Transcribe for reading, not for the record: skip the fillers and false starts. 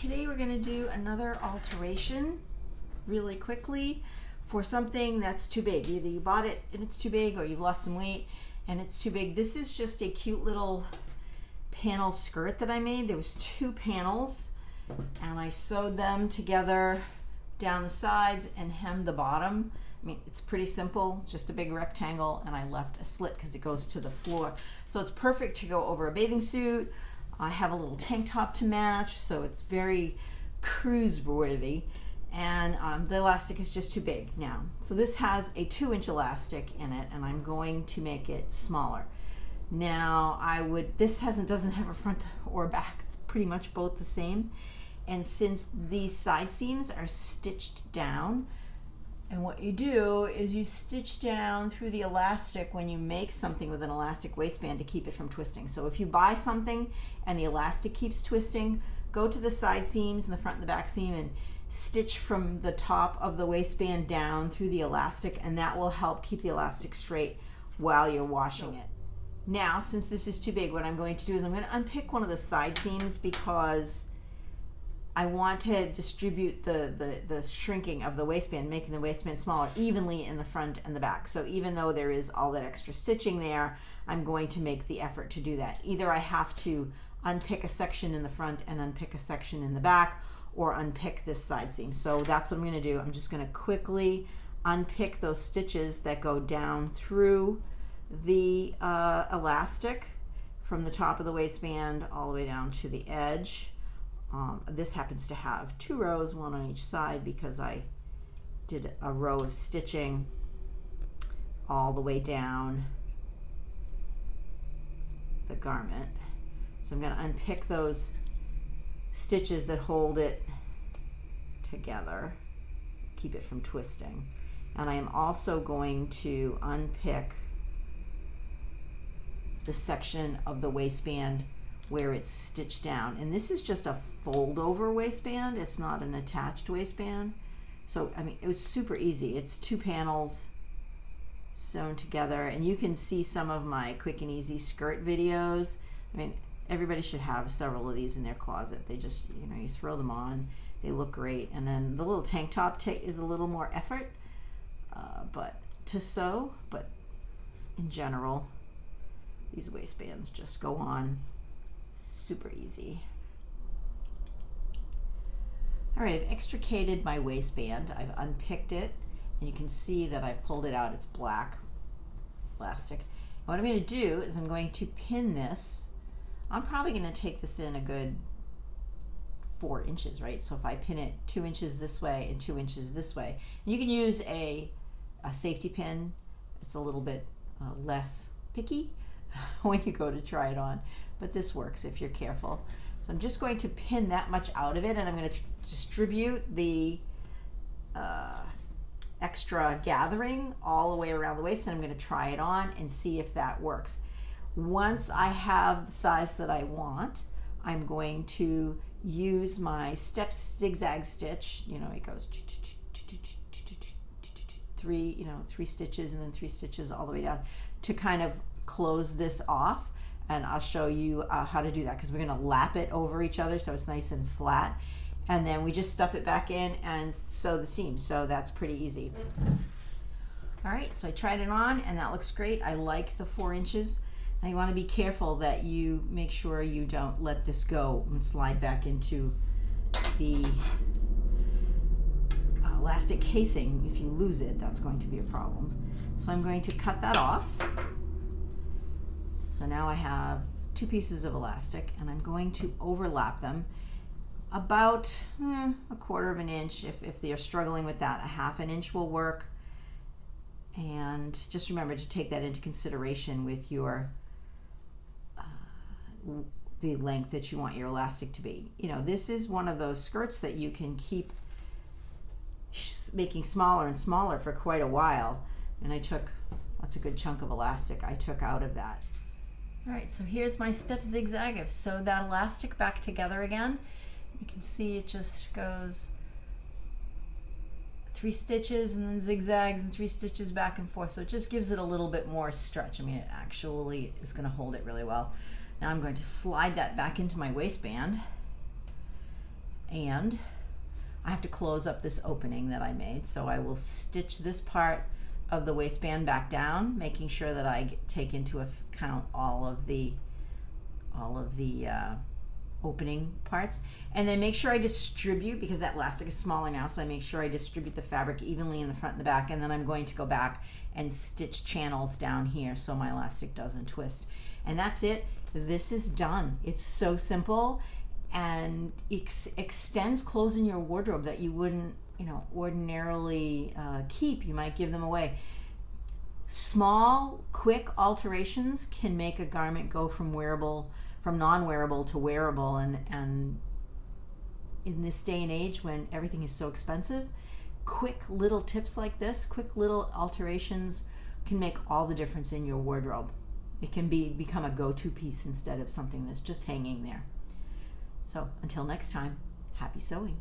Today we're going to do another alteration really quickly for something that's too big. Either you bought it and it's too big, or you've lost some weight and it's too big. This is just a cute little panel skirt that I made. There was 2 panels and I sewed them together down the sides and hemmed the bottom. I mean, it's pretty simple, just a big rectangle, and I left a slit because it goes to the floor. So it's perfect to go over a bathing suit. I have a little tank top to match, so it's very cruise worthy, and the elastic is just too big now. So this has a 2-inch elastic in it, and I'm going to make it smaller. Now this doesn't have a front or back, it's pretty much both the same. And since these side seams are stitched down, and what you do is you stitch down through the elastic when you make something with an elastic waistband to keep it from twisting. So if you buy something and the elastic keeps twisting, go to the side seams and the front and the back seam and stitch from the top of the waistband down through the elastic, and that will help keep the elastic straight while you're washing it. Now, since this is too big, what I'm going to do is I'm going to unpick one of the side seams because I want to distribute the shrinking of the waistband, making the waistband smaller evenly in the front and the back. So even though there is all that extra stitching there, I'm going to make the effort to do that. Either I have to unpick a section in the front and unpick a section in the back, or unpick this side seam. So that's what I'm going to do. I'm just going to quickly unpick those stitches that go down through the elastic from the top of the waistband all the way down to the edge. This happens to have 2 rows, 1 on each side, because I did a row of stitching all the way down the garment. So I'm going to unpick those stitches that hold it together, keep it from twisting. And I am also going to unpick the section of the waistband where it's stitched down. And this is just a fold over waistband, it's not an attached waistband. So I mean, it was super easy. It's 2 panels sewn together, and you can see some of my quick and easy skirt videos. I mean, everybody should have several of these in their closet. They just, you throw them on, they look great. And then the little tank top is a little more effort but to sew, but in general these waistbands just go on super easy. All right, I've extricated my waistband. I've unpicked it, and you can see that I've pulled it out. It's black elastic. And what I'm going to do is I'm going to pin this. I'm probably going to take this in a good 4 inches, right? So if I pin it 2 inches this way and 2 inches this way, and you can use a safety pin. It's a little bit less picky when you go to try it on, but this works if you're careful. So I'm just going to pin that much out of it, and I'm going to distribute the extra gathering all the way around the waist, and I'm going to try it on and see if that works. Once I have the size that I want, I'm going to use my step zigzag stitch. It goes 3 stitches and then 3 stitches all the way down to kind of close this off. And I'll show you how to do that, because we're going to lap it over each other so it's nice and flat, and then we just stuff it back in and sew the seam. So that's pretty easy. All right, so I tried it on and that looks great. I like the 4 inches. Now you want to be careful that you make sure you don't let this go and slide back into the elastic casing. If you lose it, that's going to be a problem. So I'm going to cut that off. So now I have 2 pieces of elastic, and I'm going to overlap them about 1/4 inch. If they're struggling with that, 1/2 inch will work. And just remember to take that into consideration with your the length that you want your elastic to be. This is one of those skirts that you can keep making smaller and smaller for quite a while. And that's a good chunk of elastic I took out of that. All right, so here's my step zigzag. I've sewed that elastic back together again. You can see it just goes 3 stitches and then zigzags and 3 stitches back and forth. So it just gives it a little bit more stretch. I mean, it actually is going to hold it really well. Now I'm going to slide that back into my waistband, And I have to close up this opening that I made, so I will stitch this part of the waistband back down, making sure that I take into account all of the opening parts, and then make sure I distribute, because that elastic is smaller now, so I make sure I distribute the fabric evenly in the front and the back, and then I'm going to go back and stitch channels down here so my elastic doesn't twist. And that's it. This is done. It's so simple, and extends clothes in your wardrobe that you wouldn't, ordinarily keep. You might give them away. Small, quick alterations can make a garment go from non-wearable to wearable, and in this day and age when everything is so expensive, quick little tips like this, quick little alterations can make all the difference in your wardrobe. It can become a go-to piece instead of something that's just hanging there. So until next time, happy sewing.